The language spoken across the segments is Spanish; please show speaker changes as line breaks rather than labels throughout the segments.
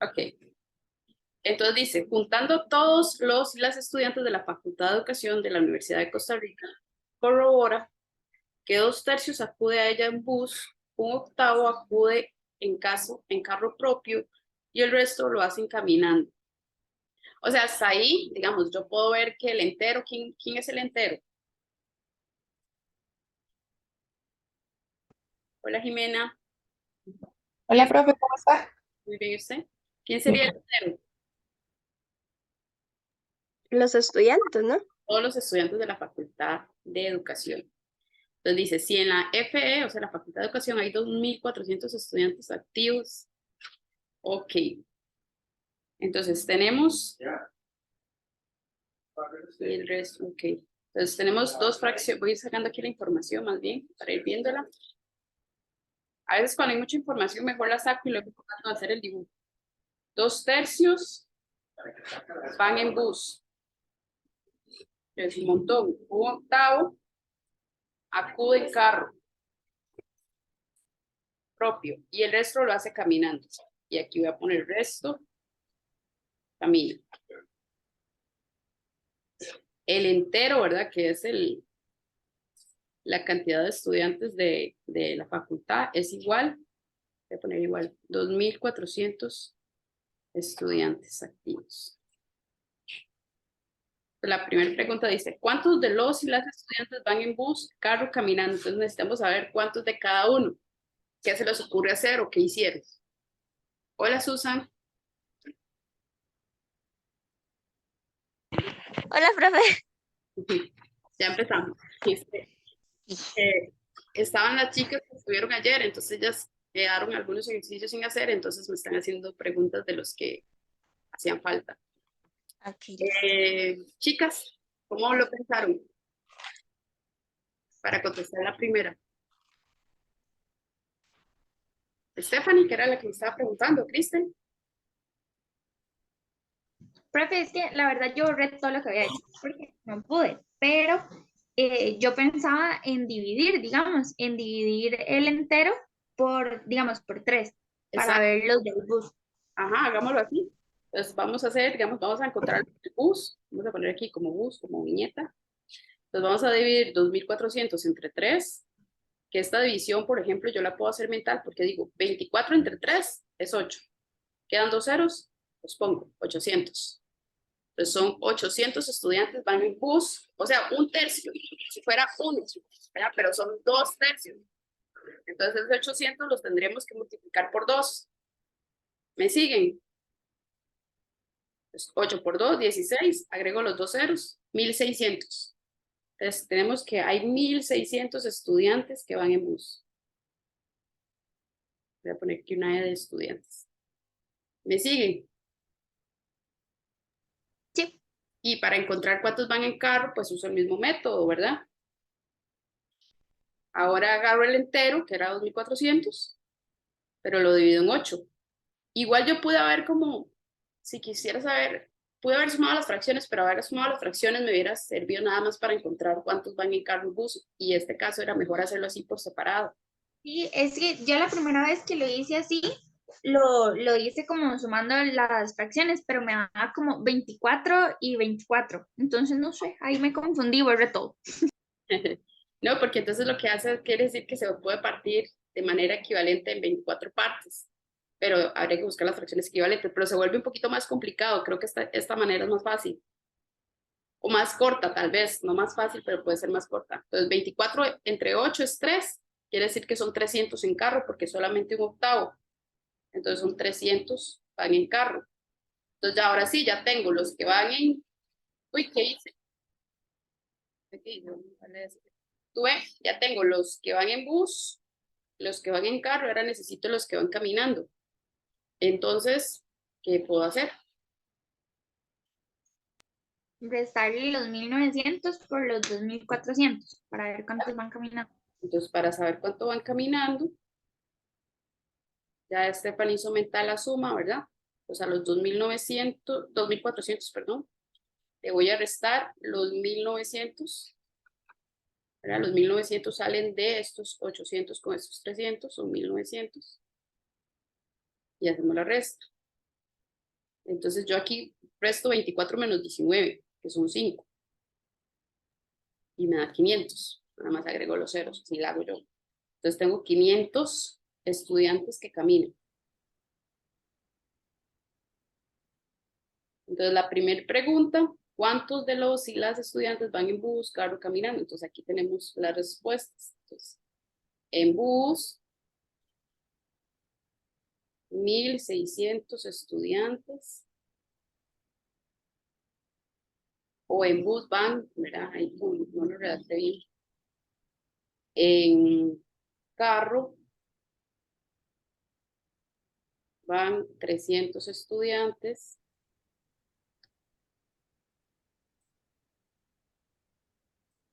Ok. Entonces dice, juntando todos los y las estudiantes de la Facultad de Educación de la Universidad de Costa Rica, corrobora que 2/3 acude a ella en bus, 1/8 acude en carro propio y el resto lo hacen caminando. O sea, hasta ahí, digamos, yo puedo ver que el entero, ¿quién es el entero? Hola Jimena,
Hola, profe, ¿cómo está?
muy bien, ¿y usted? ¿Quién sería el entero?
Los estudiantes, ¿no?
Todos los estudiantes de la Facultad de Educación. Entonces dice, si en la FE, o sea, la Facultad de Educación, hay 2.400 estudiantes activos, ok. Entonces tenemos, y el resto, ok. Entonces tenemos dos fracciones, voy a ir sacando aquí la información más bien, para ir viéndola. A veces cuando hay mucha información, mejor la saco y luego tratando de hacer el dibujo. 2/3 van en bus, es un montón. 1/8 acude en carro propio y el resto lo hace caminando. Y aquí voy a poner el resto, camina. El entero, ¿verdad? Que es la cantidad de estudiantes de la facultad, es igual, voy a poner igual, 2.400 estudiantes activos. La primera pregunta dice, ¿cuántos de los y las estudiantes van en bus, carro, caminando? Entonces necesitamos saber cuántos de cada uno. ¿Qué se les ocurre hacer o qué hicieron? Hola, Susan.
Hola, profe.
Ya empezamos. Eh, estaban las chicas que estuvieron ayer, entonces ellas quedaron algunos ejercicios sin hacer, entonces me están haciendo preguntas de los que hacían falta.
Aquí listo.
Chicas, ¿cómo lo pensaron? Para contestar la primera. Stephanie, que era la que me estaba preguntando, Kristen.
Profe, es que la verdad yo borré todo lo que había hecho porque no pude, pero yo pensaba en dividir, digamos, en dividir el entero por, digamos, por 3 para
Exacto.
ver los del bus.
Ajá, hagámoslo así. Entonces vamos a hacer, digamos, vamos a encontrar el bus. Vamos a poner aquí como bus, como viñeta. Entonces vamos a dividir 2.400 entre 3, que esta división, por ejemplo, yo la puedo hacer mental porque digo 24 entre 3 es 8. Quedan dos ceros, los pongo 800. Entonces son 800 estudiantes van en bus, o sea, 1/3, si fuera uno, ¿verdad? Pero son 2/3. Entonces, esos 800 los tendríamos que multiplicar por 2. ¿Me siguen? Pues 8 por 2, 16. Agrego los dos ceros, 1.600. Entonces, tenemos que hay 1.600 estudiantes que van en bus. Voy a poner aquí una E de estudiantes. ¿Me siguen?
Sí,
Y para encontrar cuántos van en carro, pues uso el mismo método, ¿verdad? Ahora agarro el entero, que era 2.400, pero lo divido en 8. Igual yo pude haber como, si quisiera saber, pude haber sumado las fracciones, pero haber sumado las fracciones me hubiera servido nada más para encontrar cuántos van en carro y bus. Y este caso era mejor hacerlo así por separado.
sí, es que yo la primera vez que lo hice así, lo hice como sumando las fracciones, pero me daba como 24 y 24. Entonces, no sé, ahí me confundí, borré todo.
No, porque entonces lo que hace quiere decir que se puede partir de manera equivalente en 24 partes, pero habría que buscar las fracciones equivalentes, pero se vuelve un poquito más complicado. Creo que esta manera es más fácil, o más corta tal vez, no más fácil, pero puede ser más corta. Entonces 24 entre 8 es 3, quiere decir que son 300 en carro porque solamente 1/8, entonces son 300 van en carro. Entonces ya ahora sí, ya tengo los que van en, uy, ¿qué hice? Aquí, no, vale, tú ves, ya tengo los que van en bus, los que van en carro, ahora necesito los que van caminando. Entonces, ¿qué puedo hacer?
Restarle los 1900 por los 2400 para ver cuántos van caminando.
Entonces, para saber cuánto van caminando, ya Stephanie hizo mental la suma, ¿verdad? O sea, los 2.900, 2.400, perdón. Le voy a restar los 1.900, ¿verdad? Los 1.900 salen de estos 800 con estos 300, son 1.900. Y hacemos la resta. Entonces yo aquí resto 24 menos 19, que son 5. Y me da 500. Nada más agrego los ceros, así la hago yo. Entonces tengo 500 estudiantes que caminan. Entonces la primera pregunta, ¿cuántos de los y las estudiantes van en bus, carro, caminando? Entonces aquí tenemos las respuestas. Entonces, en bus, 1.600 estudiantes. O en bus van, ¿verdad? Ahí no lo redacté bien. En carro van 300 estudiantes.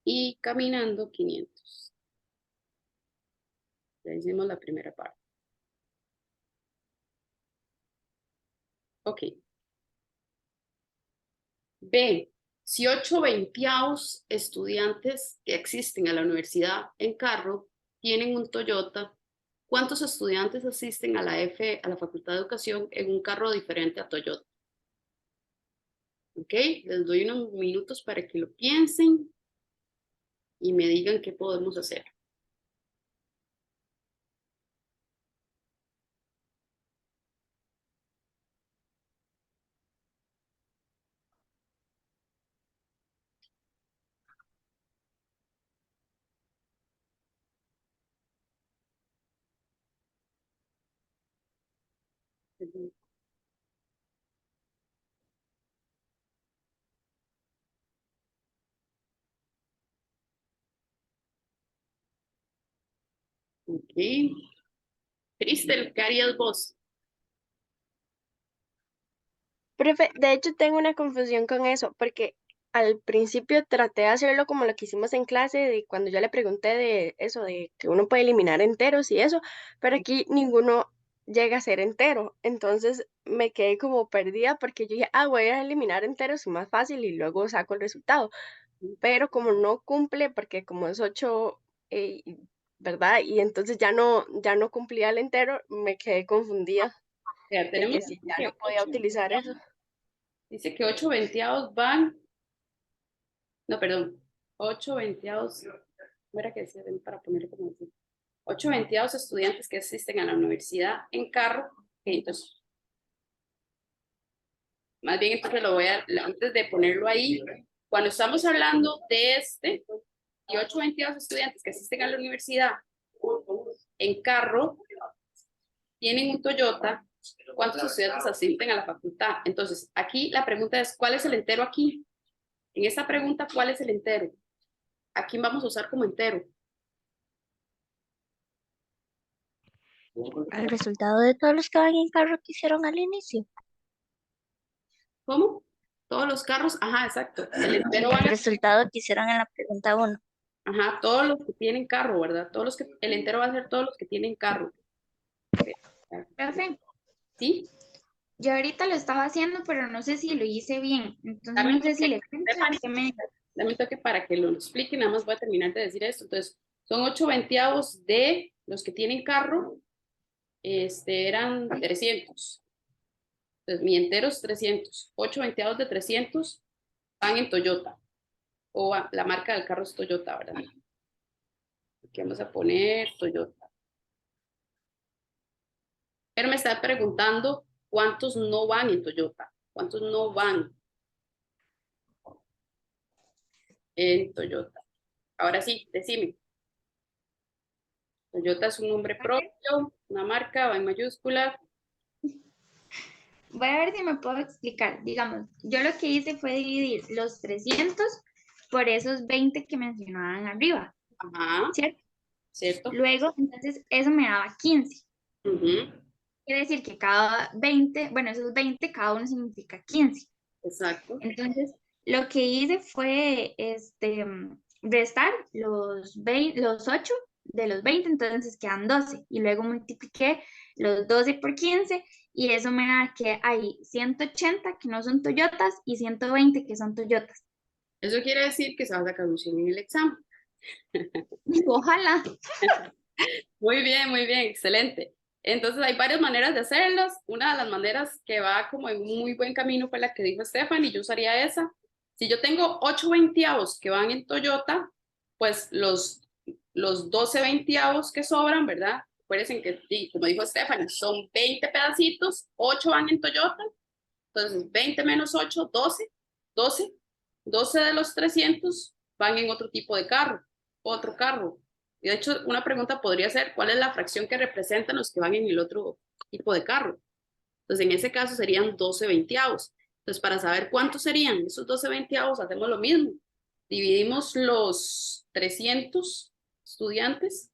Y caminando 500. Ya hicimos la primera parte. Ok. B. Si 8/20 estudiantes que existen a la universidad en carro tienen un Toyota, ¿cuántos estudiantes asisten a la Facultad de Educación en un carro diferente a Toyota? Ok, les doy unos minutos para que lo piensen y me digan qué podemos hacer. Ok. Cristel, ¿qué harías vos?
Profe, de hecho tengo una confusión con eso, porque al principio traté de hacerlo como lo que hicimos en clase, de cuando yo le pregunté de eso, de que uno puede eliminar enteros y eso, pero aquí ninguno llega a ser entero. Entonces me quedé como perdida porque yo dije, voy a eliminar enteros y más fácil y luego saco el resultado. Pero como no cumple, porque como es 8, ¿verdad? Y entonces ya no cumplía el entero, me quedé confundida
Ya
de
tenemos
que si ya
que
no podía utilizar eso.
dice que 8/20 van, no, perdón, 8/20, ¿cómo era que decía? Ven para poner como así. 8/20 estudiantes que asisten a la universidad en carro. Ok, entonces, más bien entonces antes de ponerlo ahí, cuando estamos hablando de y 8/20 estudiantes que asisten a la universidad en carro, tienen un Toyota, ¿cuántos estudiantes asisten a la facultad? Entonces, aquí la pregunta es, ¿cuál es el entero aquí? En esta pregunta, ¿cuál es el entero? ¿A quién vamos a usar como entero?
Al resultado de todos los que van en carro que hicieron al inicio.
¿Cómo? Todos los carros, ajá, exacto. El entero van
El resultado que hicieron en la pregunta 1.
ajá, todos los que tienen carro, ¿verdad? El entero va a ser todos los que tienen carro.
Profe,
¿Sí?
yo ahorita lo estaba haciendo, pero no sé si lo hice bien. Entonces
Dame
no
un
sé si
toque,
le cuento y
Stephanie,
usted me...
dame un toque para que lo explique, nada más voy a terminar de decir esto. Entonces, son 8/20 de los que tienen carro, eran 300. Entonces, mi entero es 300. 8/20 de 300 van en Toyota. La marca del carro es Toyota, ¿verdad? Aquí vamos a poner Toyota. Pero me está preguntando cuántos no van en Toyota. ¿Cuántos no van en Toyota? Ahora sí, decime. Toyota es un nombre propio, una marca, va en mayúscula.
Voy a ver si me puedo explicar. Digamos, yo lo que hice fue dividir los 300 por esos 20 que mencionaban arriba,
Ajá,
¿cierto?
¿cierto?
Luego, entonces, eso me daba 15.
Ujú,
Quiere decir que cada 20, bueno, esos 20, cada uno significa 15.
exacto.
Entonces, lo que hice fue restar los 8 de los 20, entonces quedan 12. Y luego multipliqué los 12 por 15 y eso me da que hay 180 que no son Toyotas y 120 que son Toyotas.
Eso quiere decir que se va a sacar un 100 en el examen.
Ojalá.
Muy bien, excelente. Entonces hay varias maneras de hacerlos. Una de las maneras que va como en muy buen camino fue la que dijo Stephanie, yo usaría esa. Si yo tengo 8 veinteavos que van en Toyota, pues los 12 veinteavos que sobran, ¿verdad? Acuérdense que, como dijo Stephanie, son 20 pedacitos, 8 van en Toyota, entonces 20 menos 8, 12, 12, 12 de los 300 van en otro tipo de carro, otro carro. Y de hecho, una pregunta podría ser, ¿cuál es la fracción que representan los que van en el otro tipo de carro? Entonces, en ese caso serían 12 veinteavos. Entonces, para saber cuántos serían esos 12 veinteavos, hacemos lo mismo. Dividimos los 300 estudiantes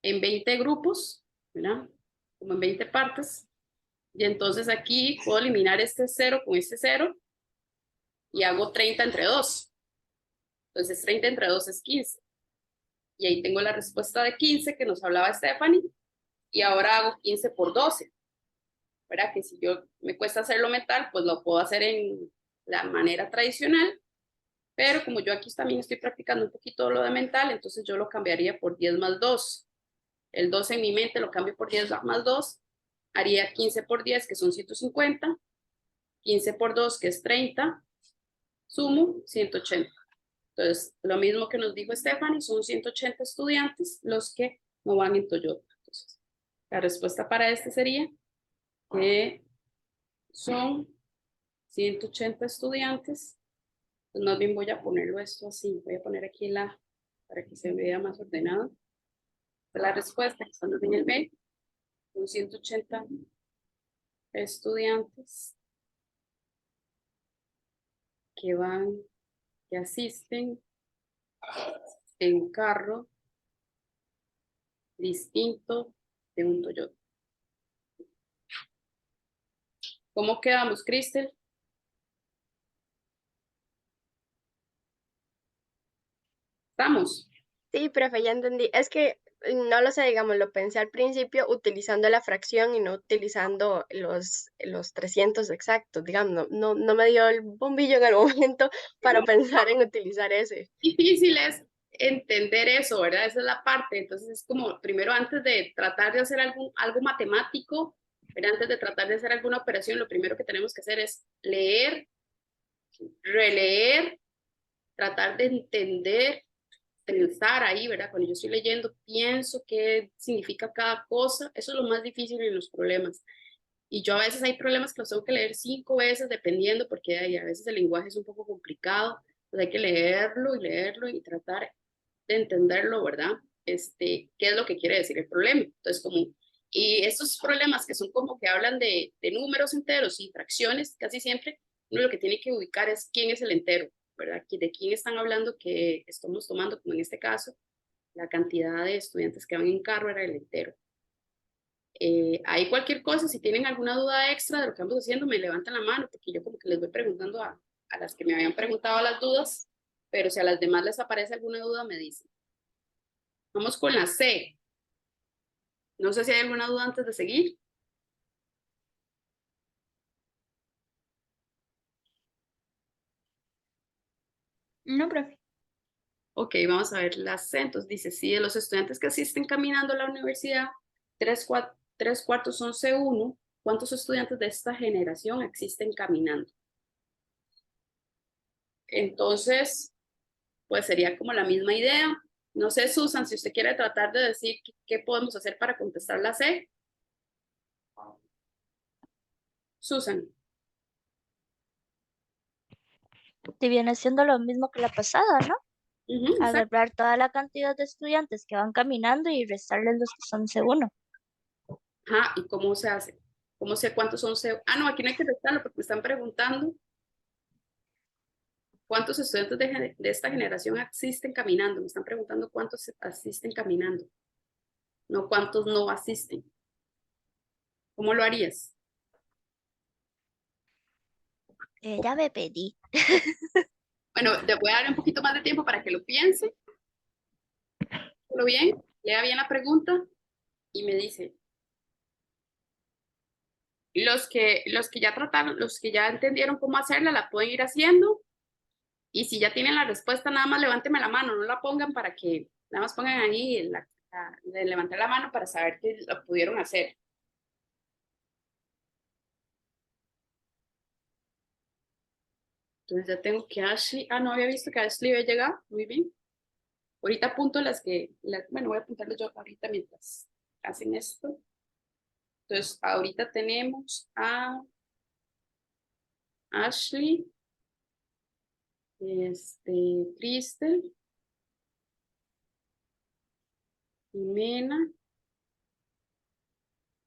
en 20 grupos, ¿verdad? Como en 20 partes. Y entonces aquí puedo eliminar este 0 con este 0 y hago 30 entre 2. Entonces, 30 entre 2 es 15. Y ahí tengo la respuesta de 15 que nos hablaba Stephanie. Y ahora hago 15 por 12. ¿Verdad? Que si yo me cuesta hacerlo mental, pues lo puedo hacer en la manera tradicional. Pero como yo aquí también estoy practicando un poquito lo de mental, entonces yo lo cambiaría por 10 más 2. El 12 en mi mente lo cambio por 10 más 2. Haría 15 por 10, que son 150. 15 por 2, que es 30. Sumo 180. Entonces, lo mismo que nos dijo Stephanie, son 180 estudiantes los que no van en Toyota. Entonces, la respuesta para este sería que son 180 estudiantes. Pues más bien voy a ponerlo esto así. Voy a poner aquí para que se vea más ordenado. Esta es la respuesta que estamos en el B. Son 180 estudiantes que asisten en carro distinto de un Toyota. ¿Cómo quedamos, Cristel? ¿Estamos?
Sí, profe, ya entendí. Es que no lo sé, digamos, lo pensé al principio utilizando la fracción y no utilizando los 300 exactos, digamos, no me dio el bombillo en el momento para pensar en utilizar ese.
Difícil es entender eso, ¿verdad? Esa es la parte. Entonces es como, primero, antes de tratar de hacer algo matemático, ¿verdad? Antes de tratar de hacer alguna operación, lo primero que tenemos que hacer es leer, releer, tratar de entender, pensar ahí, ¿verdad? Cuando yo estoy leyendo, pienso qué significa cada cosa. Eso es lo más difícil en los problemas. Y yo a veces hay problemas que los tengo que leer 5 veces, dependiendo, porque a veces el lenguaje es un poco complicado. Entonces hay que leerlo y tratar de entenderlo, ¿verdad? ¿Qué es lo que quiere decir el problema? Entonces, y estos problemas que son como que hablan de números enteros y fracciones, casi siempre, uno lo que tiene que ubicar es quién es el entero, ¿verdad? De quién están hablando que estamos tomando, como en este caso, la cantidad de estudiantes que van en carro era el entero. Hay cualquier cosa, si tienen alguna duda extra de lo que vamos haciendo, me levantan la mano, porque yo como que les voy preguntando a las que me habían preguntado las dudas, pero si a las demás les aparece alguna duda, me dicen. Vamos con la C. No sé si hay alguna duda antes de seguir.
No, profe.
Ok, vamos a ver la C. Entonces dice, si de los estudiantes que asisten caminando a la universidad, tres cuartos son C1, ¿cuántos estudiantes de esta generación existen caminando? Entonces, pues sería como la misma idea. No sé, Susan, si usted quiere tratar de decir qué podemos hacer para contestar la C. Susan.
Y viene siendo lo mismo que la pasada, ¿no?
Exacto.
Agarrar toda la cantidad de estudiantes que van caminando y restarles los que son C1.
Ajá, ¿y cómo se hace? ¿Cómo sé cuántos son C? Ah, no, aquí no hay que restarlo porque me están preguntando cuántos estudiantes de esta generación asisten caminando. Me están preguntando cuántos asisten caminando, no cuántos no asisten. ¿Cómo lo harías?
Ya me pedí.
Bueno, te voy a dar un poquito más de tiempo para que lo piense. ¿Lo bien? Lea bien la pregunta y me dice. Los que ya trataron, los que ya entendieron cómo hacerla, la pueden ir haciendo. Y si ya tienen la respuesta, nada más levánteme la mano, no la pongan para que, nada más pongan ahí, levantar la mano para saber que lo pudieron hacer. Entonces ya tengo que Ashley, no había visto que Ashley había llegado, muy bien. Ahorita apunto bueno, voy a apuntarlo yo ahorita mientras hacen esto. Entonces, ahorita tenemos a Ashley, Crystal, Jimena,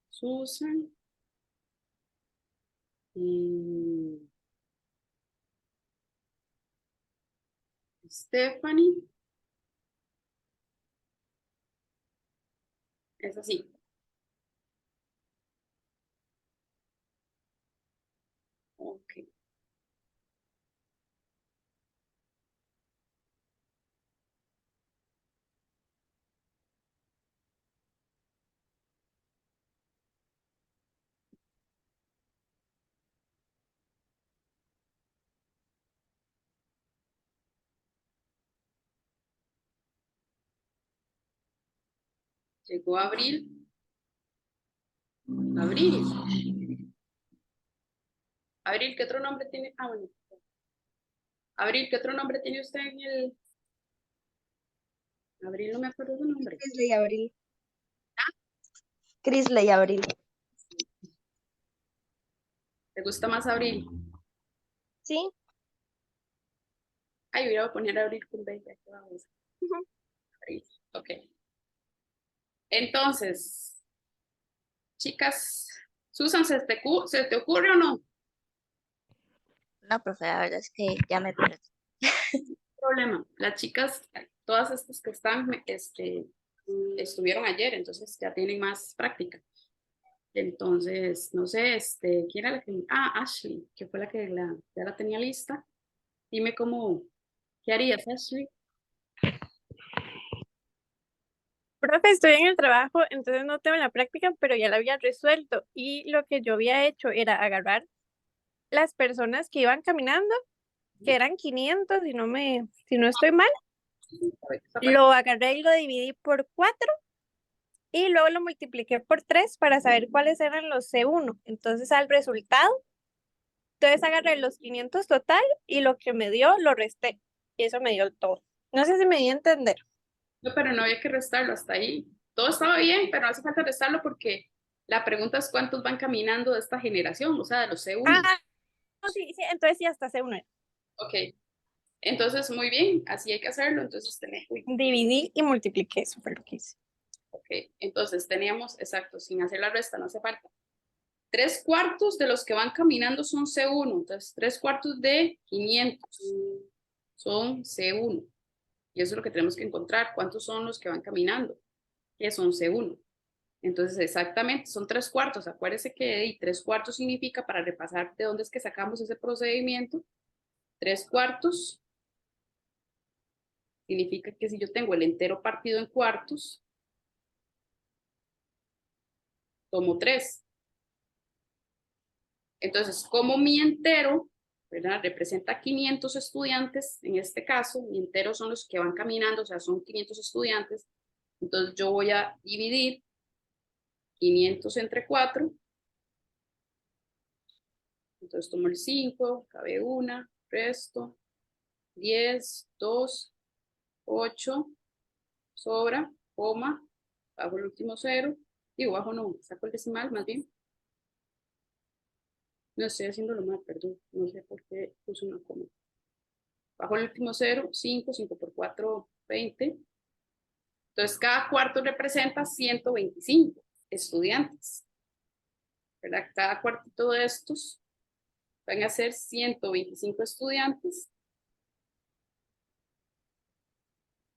Susan, Stephanie, es así. Ok. Llegó Abril. Abril. Abril, ¿qué otro nombre tiene? Bueno. Abril, ¿qué otro nombre tiene usted en el? Abril, no me acuerdo su nombre.
Crisley Abril. Crisley Abril.
¿Te gusta más Abril?
Sí.
Ay, voy a poner Abril con B, ya que vamos.
Ujú.
Abril, ok. Entonces, chicas, Susan, ¿se te ocurre o no?
No, profe, la verdad es que ya me perdí.
Problema. Las chicas, todas estas que están, estuvieron ayer, entonces ya tienen más práctica. Entonces, no sé, ¿quién era la que? Ashley, que fue la que ya la tenía lista. Dime ¿qué harías, Ashley?
Profe, estoy en el trabajo, entonces no tengo la práctica, pero ya la había resuelto. Y lo que yo había hecho era agarrar las personas que iban caminando, que eran 500, si no estoy mal,
A ver, esta parte.
lo agarré y lo dividí por 4 y luego lo multipliqué por 3 para saber cuáles eran los C1. Entonces, al resultado, entonces agarré los 500 total y lo que me dio lo resté. Y eso me dio todo. No sé si me di a entender.
No, pero no había que restarlo hasta ahí. Todo estaba bien, pero no hace falta restarlo porque la pregunta es cuántos van caminando de esta generación, o sea, de los C1.
Ah, no, sí, sí, entonces sí, hasta C1 era.
Ok, entonces muy bien, así hay que hacerlo. Entonces
Dividí y multipliqué, eso fue lo que hice.
ok, entonces teníamos, exacto, sin hacer la resta, no hace falta. 3/4 de los que van caminando son C1, entonces 3/4 de 500 son C1. Y eso es lo que tenemos que encontrar, cuántos son los que van caminando, que son C1. Entonces, exactamente, son 3/4. Acuérdese que 3/4 significa, para repasar de dónde es que sacamos ese procedimiento, 3/4 significa que si yo tengo el entero partido en cuartos, tomo 3. Entonces, como mi entero, ¿verdad? Representa 500 estudiantes, en este caso, mi entero son los que van caminando, o sea, son 500 estudiantes, entonces yo voy a dividir 500 entre 4, entonces tomo el 5, cabe una, resto, 10, 2, 8, sobra, coma, bajo el último cero, digo, bajo no, saco el decimal más bien, no estoy haciéndolo mal, perdón, no sé por qué puse una coma. Bajo el último cero, 5, 5 por 4, 20. Entonces, cada cuarto representa 125 estudiantes, ¿verdad? Cada cuartito de estos van a ser 125 estudiantes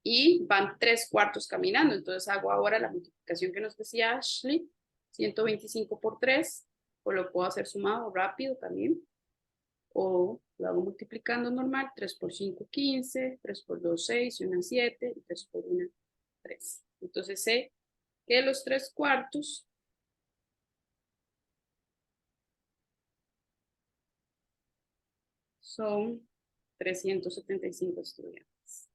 y van 3/4 caminando. Entonces, hago ahora la multiplicación que nos decía Ashley, 125 por 3, o lo puedo hacer sumado rápido también, o lo hago multiplicando normal, 3 por 5, 15, 3 por 2, 6, y 1, 7, y 3 por 1, 3. Entonces sé que los 3/4 son 375 estudiantes.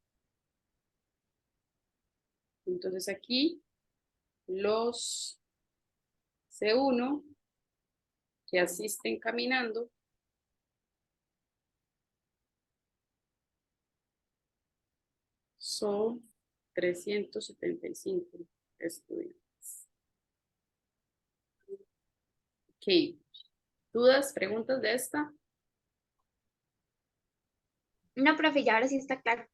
Entonces aquí los C1 que asisten caminando son 375 estudiantes. Ok. ¿Dudas, preguntas de esta?
No, profe, ya ahora sí está claro.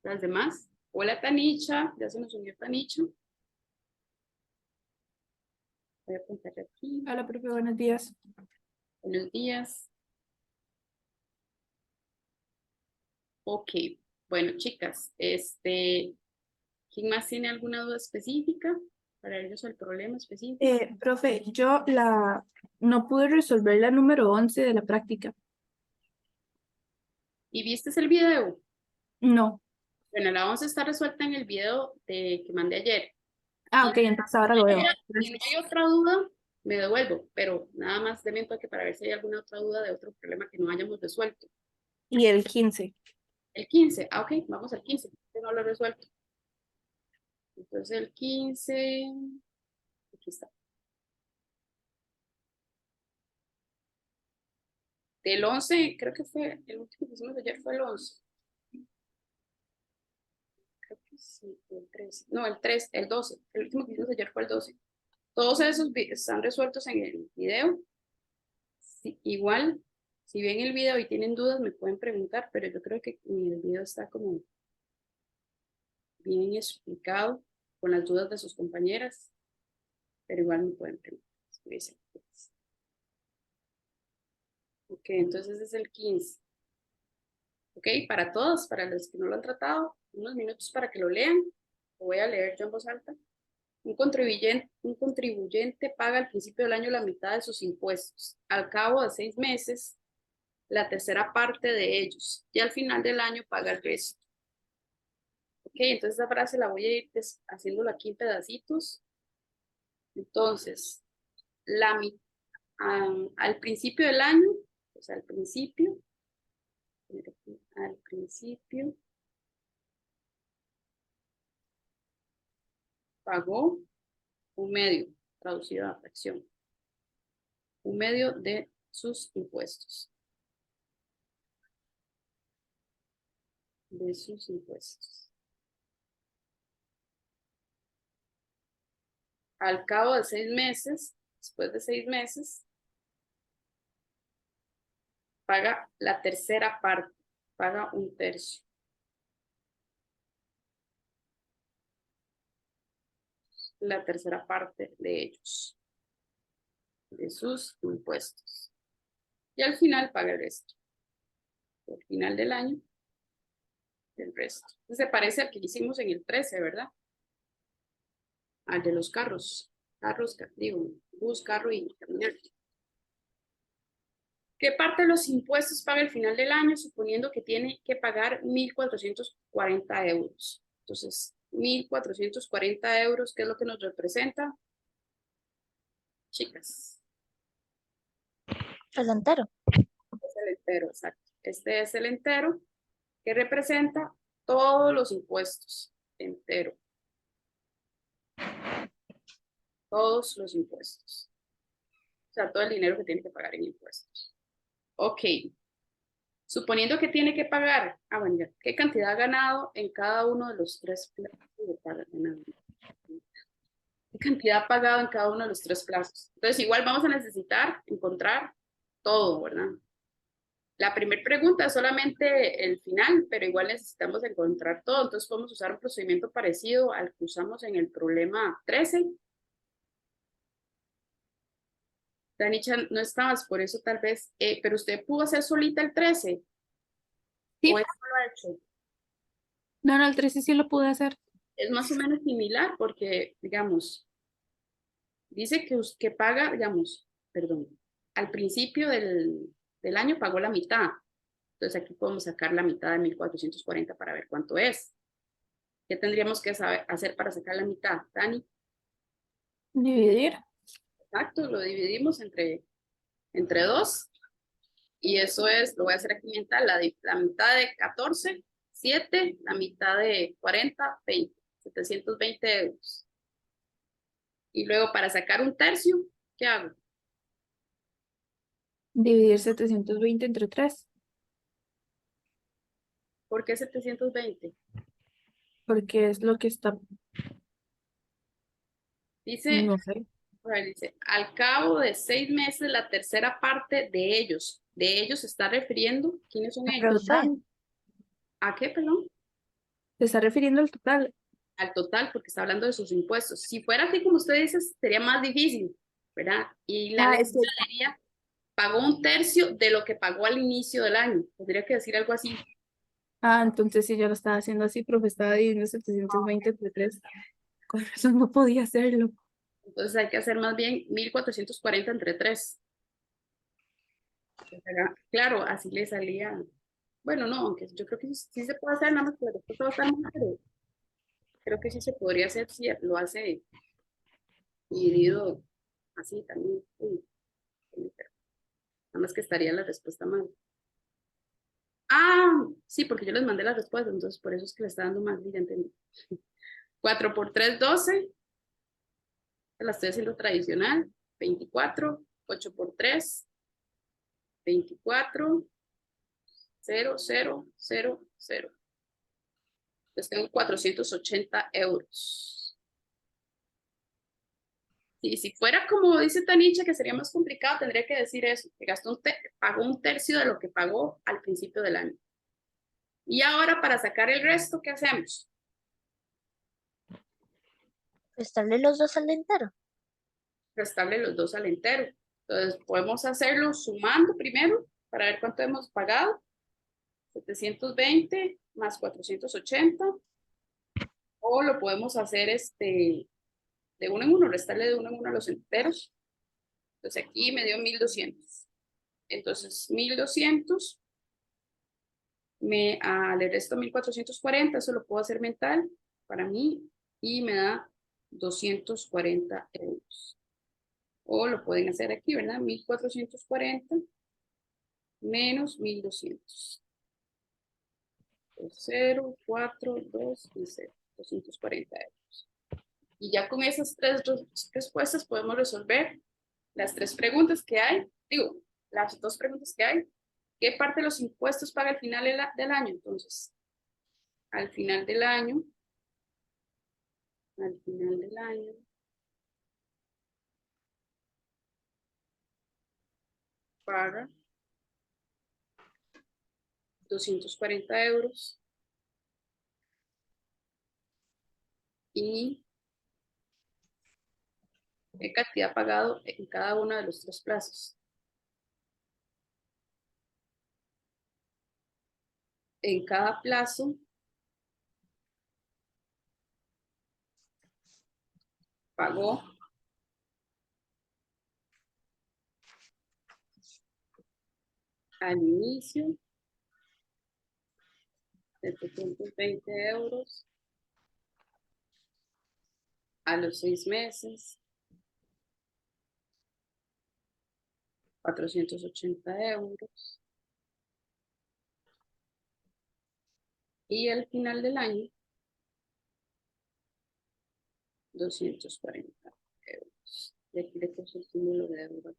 ¿Las demás? Hola, Tanicha. Ya se nos unió Tanicha. Voy a apuntarle aquí.
Hola, profe, buenos días.
Buenos días. Ok. Bueno, chicas, ¿quién más tiene alguna duda específica para ellos el problema específico?
Profe, yo no pude resolver la número 11 de la práctica.
¿Y viste el video?
No.
Bueno, la 11 está resuelta en el video que mandé ayer.
Ah, ok, entonces ahora lo veo.
Si no hay otra duda, me devuelvo, pero nada más denme un toque para ver si hay alguna otra duda de otro problema que no hayamos resuelto.
Y el 15.
El 15, ok, vamos al 15, que no lo he resuelto. Entonces el 15, aquí está. Del 11, creo que fue, el último que hicimos ayer fue el 11. Creo que sí, el 13. No, el 3, el 12. El último que hicimos ayer fue el 12. Todos esos están resueltos en el video. Sí, igual, si ven el video y tienen dudas, me pueden preguntar, pero yo creo que en el video está como bien explicado con las dudas de sus compañeras, pero igual me pueden preguntar. Ok, entonces es el 15. Ok, para todos, para los que no lo han tratado, unos minutos para que lo lean. Lo voy a leer yo en voz alta. Un contribuyente paga al principio del año la mitad de sus impuestos. Al cabo de 6 meses, la tercera parte de ellos. Y al final del año paga el resto. Ok, entonces esa frase la voy a ir haciéndolo aquí en pedacitos. Entonces, al principio del año, o sea, al principio, pagó un medio, traducido a fracción, un medio de sus impuestos. De sus impuestos. Al cabo de 6 meses, después de 6 meses, paga la tercera parte, paga un tercio. La tercera parte de ellos, de sus impuestos. Y al final paga el resto. Al final del año, el resto. Entonces se parece al que hicimos en el 13, ¿verdad? Al de los carros. Digo, bus, carro y caminar. ¿Qué parte de los impuestos paga al final del año? Suponiendo que tiene que pagar 1.440 euros. Entonces, 1.440 euros, ¿qué es lo que nos representa? Chicas.
El entero.
Es el entero, exacto. Este es el entero que representa todos los impuestos. Entero. Todos los impuestos. O sea, todo el dinero que tiene que pagar en impuestos. Ok. Suponiendo que tiene que pagar, bueno, ya, ¿qué cantidad ha ganado en cada uno de los 3 plazos? ¿Qué cantidad ha pagado en cada uno de los 3 plazos? Entonces, igual vamos a necesitar encontrar todo, ¿verdad? La primera pregunta es solamente el final, pero igual necesitamos encontrar todo. Entonces, podemos usar un procedimiento parecido al que usamos en el problema 13. Danicha, no estabas, por eso tal vez, pero usted pudo hacer solita el 13.
Sí.
¿O eso lo ha hecho?
No, el 13 sí lo pude hacer.
Es más o menos similar porque, digamos, dice que paga, digamos, perdón, al principio del año pagó la mitad. Entonces aquí podemos sacar la mitad de 1.440 para ver cuánto es. ¿Qué tendríamos que hacer para sacar la mitad, Dani?
Dividir.
Exacto, lo dividimos entre 2 y eso es, lo voy a hacer aquí mental, la mitad de 14, 7, la mitad de 40, 20, 720 euros. Y luego para sacar un tercio, ¿qué hago?
Dividir 720 entre 3.
¿Por qué 720?
porque es lo que está,
Dice,
no sé.
a ver, dice, al cabo de 6 meses, la tercera parte de ellos. ¿De ellos se está refiriendo? ¿Quiénes son
A
ellos?
Rosé.
Total,
¿A qué, perdón?
se está refiriendo al total.
Al total, porque está hablando de sus impuestos. Si fuera así como usted dice, sería más difícil, ¿verdad? Y la
Ah,
ley
es que,
diría, pagó un tercio de lo que pagó al inicio del año. Tendría que decir algo así.
entonces sí, yo lo estaba haciendo así, profe, estaba dividiendo 720 entre 3. Con razón no podía hacerlo.
Entonces hay que hacer más bien 1440 entre 3. Claro, así le salía. Bueno, no, aunque yo creo que sí se puede hacer, nada más que la respuesta va a estar mal, pero creo que sí se podría hacer si lo hace dividido así también. Uy, nada más que estaría la respuesta mal. Ah, sí, porque yo les mandé la respuesta, entonces por eso es que le está dando mal, ya entendí. 4 por 3, 12. La estoy haciendo tradicional. 24. 8 por 3, 24. 0, 0, 0, 0. Entonces tengo 480 euros. Y si fuera como dice Tanicha, que sería más complicado, tendría que decir eso, que pagó un tercio de lo que pagó al principio del año. Y ahora para sacar el resto, ¿qué hacemos?
Restarle los dos al entero.
Restarle los dos al entero. Entonces podemos hacerlo sumando primero para ver cuánto hemos pagado. 720 más 480. O lo podemos hacer de uno en uno, restarle de uno en uno a los enteros. Entonces aquí me dio 1200. Entonces 1200 le resto 1440, eso lo puedo hacer mental para mí y me da 240 euros. O lo pueden hacer aquí, ¿verdad? 1440 menos 1200. 0, 4, 2 y 0. 240 euros. Y ya con esas tres respuestas podemos resolver las tres preguntas que hay. Digo, las dos preguntas que hay. ¿Qué parte de los impuestos paga al final del año? Entonces, al final del año, paga 240 euros y qué cantidad pagado en cada uno de los tres plazos. En cada plazo pagó al inicio 720 euros, a los 6 meses 480 euros y al final del año 240 euros. Y aquí le puse el símbolo de euros.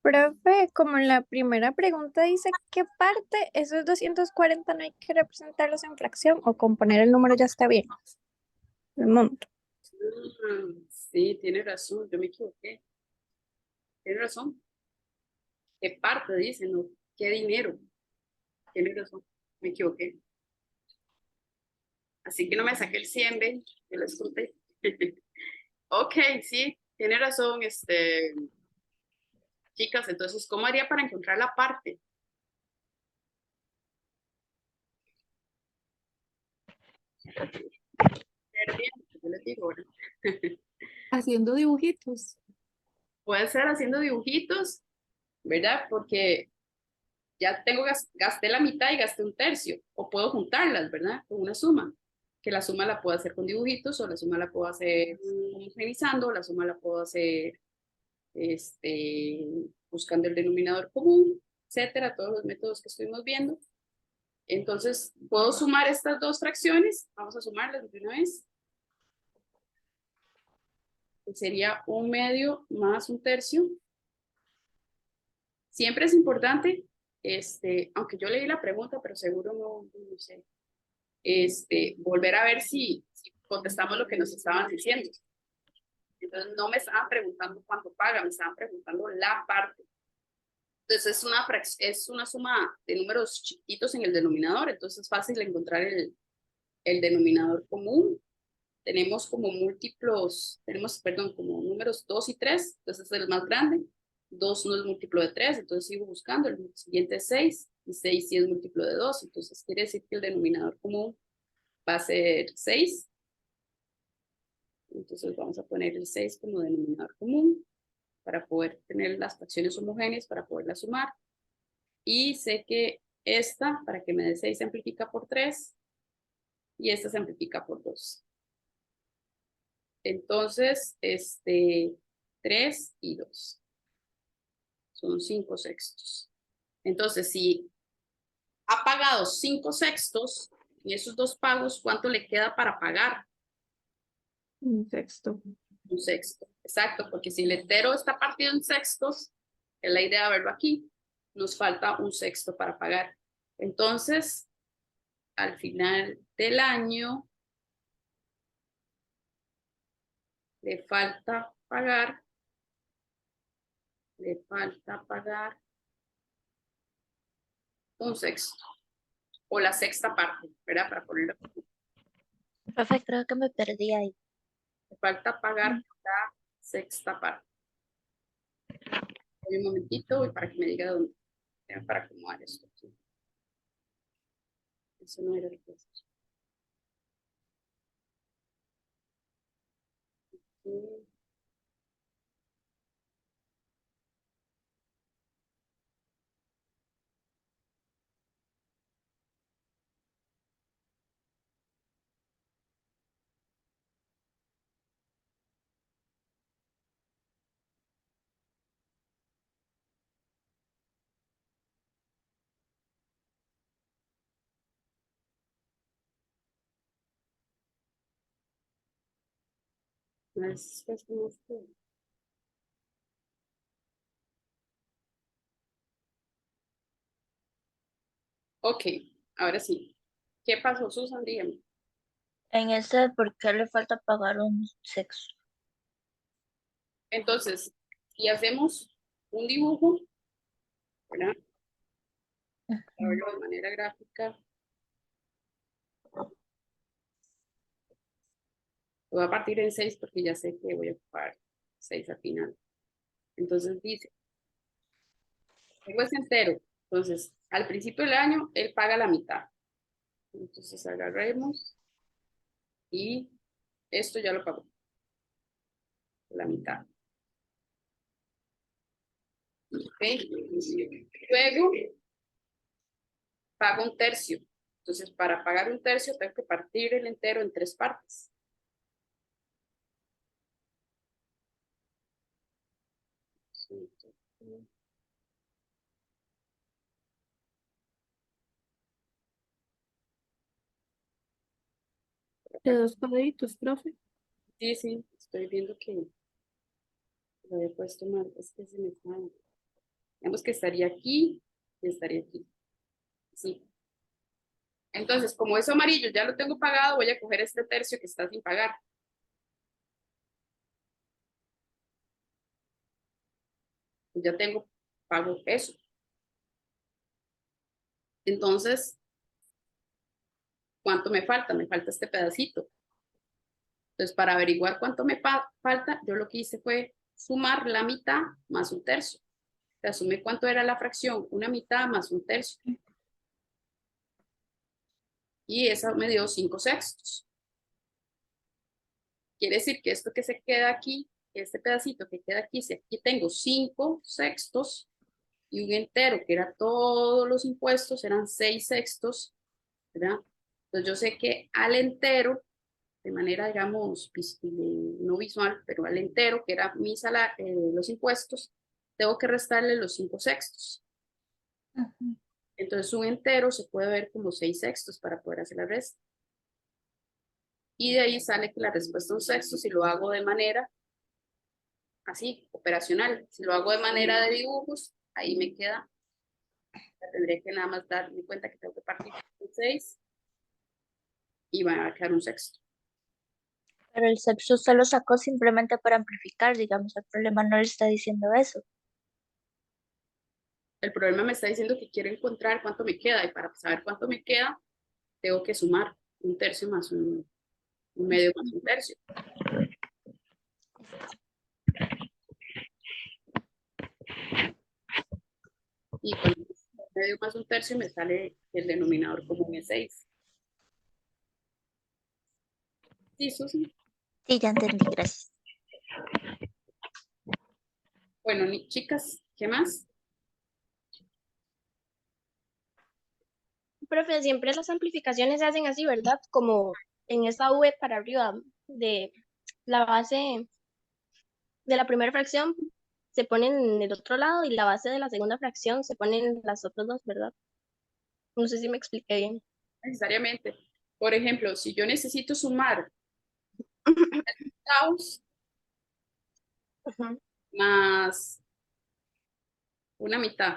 Profe, como en la primera pregunta dice qué parte, esos 240 no hay que representarlos en fracción o con poner el número ya está bien. El monto.
Sí, tiene razón, yo me equivoqué. Tiene razón. ¿Qué parte dice? No, ¿qué dinero? Tiene razón, me equivoqué. Así que no me saqué el 100, ¿ven? Yo les conté. Ok, sí, tiene razón, chicas, entonces, ¿cómo haría para encontrar la parte? Pero bien, yo les digo, ¿verdad?
Haciendo dibujitos.
Puede ser haciendo dibujitos, ¿verdad? Porque ya gasté la mitad y gasté un tercio, o puedo juntarlas, ¿verdad? Con una suma, que la suma la puedo hacer con dibujitos, o la suma la puedo hacer homogeneizando, o la suma la puedo hacer buscando el denominador común, etcétera, todos los métodos que estuvimos viendo. Entonces, puedo sumar estas dos fracciones, vamos a sumarlas de una vez. Sería 1/2 más 1/3. Siempre es importante aunque yo leí la pregunta, pero seguro no sé, volver a ver si contestamos lo que nos estaban diciendo. Entonces no me estaban preguntando cuánto paga, me estaban preguntando la parte. Entonces es una suma de números chiquitos en el denominador, entonces es fácil encontrar el denominador común. Tenemos como múltiplos, perdón, como números 2 y 3, entonces es el más grande. 2 no es múltiplo de 3, entonces sigo buscando. El siguiente es 6, y 6 sí es múltiplo de 2, entonces quiere decir que el denominador común va a ser 6. Entonces vamos a poner el 6 como denominador común para poder tener las fracciones homogéneas, para poderlas sumar. Y sé que esta, para que me dé 6, se amplifica por 3 y esta se amplifica por 2. Entonces, 3 y 2 son 5 sextos. Entonces, si ha pagado 5 sextos, en esos dos pagos, ¿cuánto le queda para pagar?
Un sexto.
Un sexto, exacto, porque si el entero está partido en sextos, es la idea de verlo aquí, nos falta un sexto para pagar. Entonces, al final del año, le falta pagar un sexto, o la sexta parte, ¿verdad? Para ponerlo.
Profe, creo que me perdí ahí.
Le falta pagar la sexta parte. Un momentito y para que me diga dónde, para acomodar esto. ¿Sí? Eso no era el que hacer. Sí. Ok, ahora sí. ¿Qué pasó, Susan? Dígame.
En ese, ¿por qué le falta pagar un sexto?
Entonces, si hacemos un dibujo, ¿verdad? Para verlo de manera gráfica. Lo voy a partir en 6 porque ya sé que voy a ocupar 6 al final. Entonces dice, tengo ese entero. Entonces, al principio del año, él paga la mitad. Entonces, agarremos y esto ya lo pagó. La mitad. ¿Okay? Luego, pago un tercio. Entonces, para pagar un tercio, tengo que partir el entero en 3 partes.
De 2 cuadritos, profe.
Sí, sí, estoy viendo que lo había puesto mal. Es que se me está. Digamos que estaría aquí y estaría aquí. Sí. Entonces, como es amarillo, ya lo tengo pagado, voy a coger este tercio que está sin pagar. Ya tengo pago eso. Entonces, ¿cuánto me falta? Me falta este pedacito. Entonces, para averiguar cuánto me falta, yo lo que hice fue sumar la mitad más un tercio. O sea, sumé cuánto era la fracción, una mitad más un tercio. Y eso me dio 5 sextos. Quiere decir que esto que se queda aquí, este pedacito que queda aquí, si aquí tengo 5 sextos y un entero que era todos los impuestos, eran 6 sextos, ¿verdad? Entonces yo sé que al entero, de manera, digamos, no visual, pero al entero, que era mi los impuestos, tengo que restarle los 5 sextos. Entonces un entero se puede ver como 6 sextos para poder hacer la resta. Y de ahí sale que la respuesta es un sexto si lo hago de manera así, operacional. Si lo hago de manera de dibujos, ahí me queda Tendría que nada más darme cuenta que tengo que partir por 6 y va a quedar un sexto.
Pero el sexto usted lo sacó simplemente para amplificar, digamos, el problema no le está diciendo eso.
El problema me está diciendo que quiero encontrar cuánto me queda y para saber cuánto me queda tengo que sumar un tercio más un medio más un tercio. Y con un medio más un tercio me sale el denominador común es 6. Sí, Susi.
Sí, ya entendí, gracias.
Bueno, chicas, ¿qué más?
Profe, siempre las amplificaciones se hacen así, ¿verdad? Como en esa V para arriba de la base de la primera fracción se pone en el otro lado y la base de la segunda fracción se pone en las otras dos, ¿verdad? No sé si me expliqué bien.
Necesariamente. Por ejemplo, si yo necesito sumar octavos
Ujú.
más una mitad,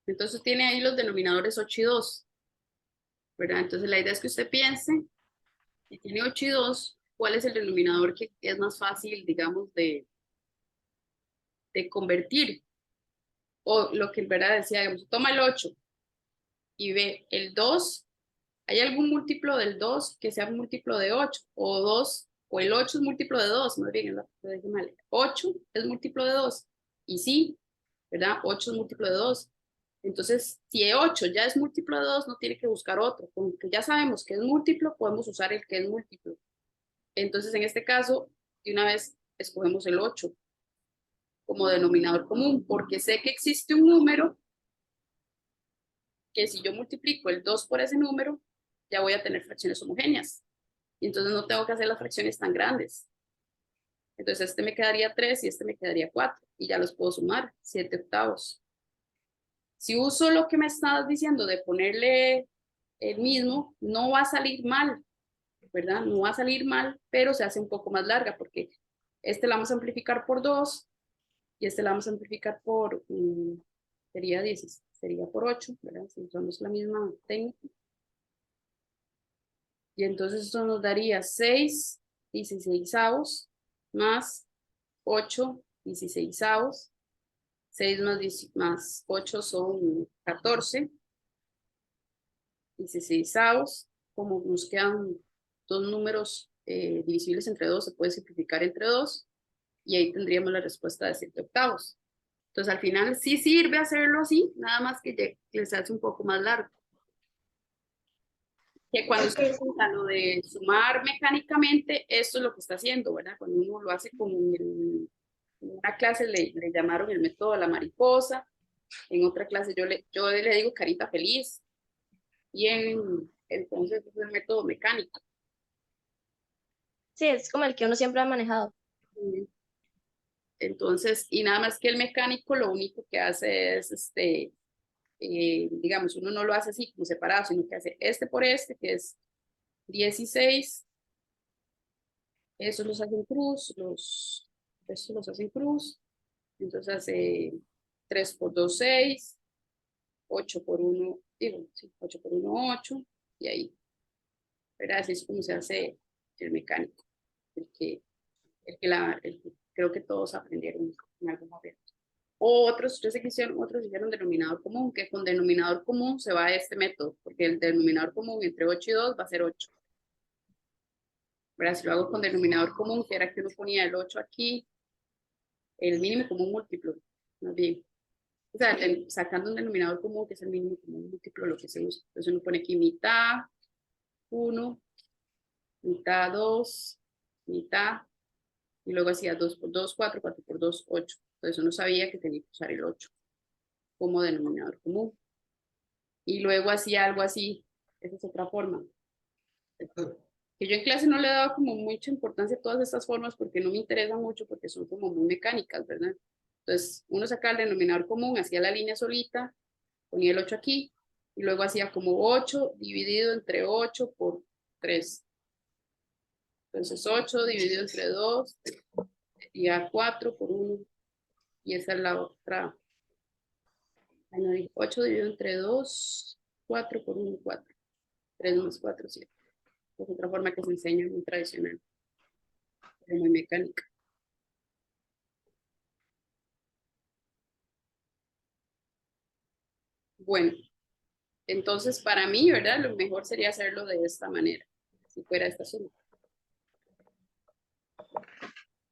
entonces tiene ahí los denominadores 8 y 2, ¿verdad? Entonces la idea es que usted piense, si tiene 8 y 2, ¿cuál es el denominador que es más fácil, digamos, de convertir? O lo que en verdad decía, digamos, toma el 8 y ve el 2. ¿Hay algún múltiplo del 2 que sea múltiplo de 8? O 2, o el 8 es múltiplo de 2, más bien, lo dije mal. 8 es múltiplo de 2. Y sí, ¿verdad? 8 es múltiplo de 2. Entonces, si 8 ya es múltiplo de 2, no tiene que buscar otro. Con que ya sabemos que es múltiplo, podemos usar el que es múltiplo. Entonces, en este caso, de una vez escogemos el 8 como denominador común, porque sé que existe un número que si yo multiplico el 2 por ese número, ya voy a tener fracciones homogéneas. Y entonces no tengo que hacer las fracciones tan grandes. Entonces este me quedaría 3 y este me quedaría 4. Y ya los puedo sumar, 7 octavos. Si uso lo que me estabas diciendo de ponerle el mismo, no va a salir mal, ¿verdad? No va a salir mal, pero se hace un poco más larga porque este la vamos a amplificar por 2 y este la vamos a amplificar por, sería 10, sería por 8, ¿verdad? Si usamos la misma técnica. Y entonces eso nos daría 6 16avos más 8 16avos. 6 más 8 son 14 16avos. Como nos quedan dos números divisibles entre 2, se puede simplificar entre 2 y ahí tendríamos la respuesta de 7 octavos. Entonces al final sí sirve hacerlo así, nada más que les hace un poco más largo. Que cuando se usa lo de sumar mecánicamente, esto es lo que está haciendo, ¿verdad? Cuando uno lo hace como en una clase le llamaron el método de la mariposa, en otra clase yo le digo carita feliz, y entonces es el método mecánico.
Sí, es como el que uno siempre ha manejado.
Entonces, y nada más que el mecánico lo único que hace es, digamos, uno no lo hace así como separado, sino que hace este por este, que es 16. Esos los hacen cruz, estos los hacen cruz. Entonces hace 3 por 2, 6, 8 por 1, digo, sí, 8 por 1, 8, y ahí. Pero así es como se hace el mecánico, el que creo que todos aprendieron en algún momento. Otros hicieron denominador común, que con denominador común se va a este método, porque el denominador común entre 8 y 2 va a ser 8. ¿Verdad? Si lo hago con denominador común, que era que uno ponía el 8 aquí, el mínimo común múltiplo, más bien. O sea, sacando un denominador común, que es el mínimo común múltiplo, lo que se usa. Entonces uno pone aquí mitad 1, mitad 2, mitad, y luego hacía 2 por 2, 4, 4 por 2, 8. Entonces uno sabía que tenía que usar el 8 como denominador común. Y luego hacía algo así, esa es otra forma. Que yo en clase no le he dado como mucha importancia a todas estas formas porque no me interesan mucho porque son como muy mecánicas, ¿verdad? Entonces uno sacaba el denominador común, hacía la línea solita, ponía el 8 aquí, y luego hacía como 8 dividido entre 8 por 3. Entonces 8 dividido entre 2 sería 4 por 1. Y esa es la otra. Bueno, 8 dividido entre 2, 4 por 1, 4. 3 más 4, 7. Es otra forma que se enseña muy tradicional, pero muy mecánica. Bueno, entonces para mí, ¿verdad? Lo mejor sería hacerlo de esta manera, si fuera esta suma.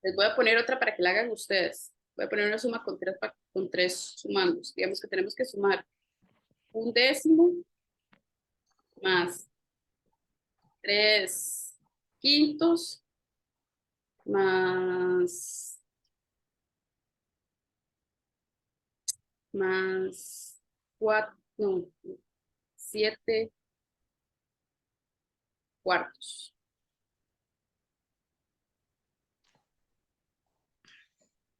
Les voy a poner otra para que la hagan ustedes. Voy a poner una suma con tres sumandos. Digamos que tenemos que sumar un décimo más 3 quintos más 4, no, 7 cuartos.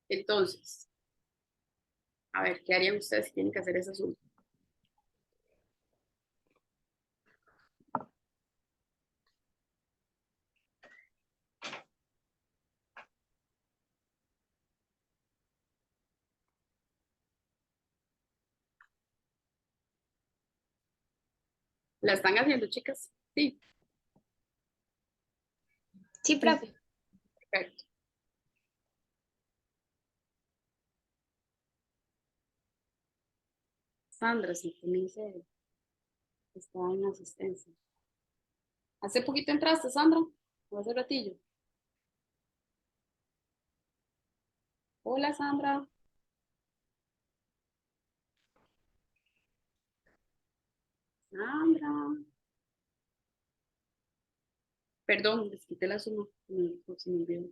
Entonces, a ver, ¿qué harían ustedes si tienen que hacer esa suma? ¿La están haciendo, chicas? Sí,
Sí, profe.
perfecto. Sandra, si te dice que está en asistencia. ¿Hace poquito entraste, Sandra? ¿O hace ratillo? Hola, Sandra. Sandra. Perdón, les quité la suma. Se me olvidó.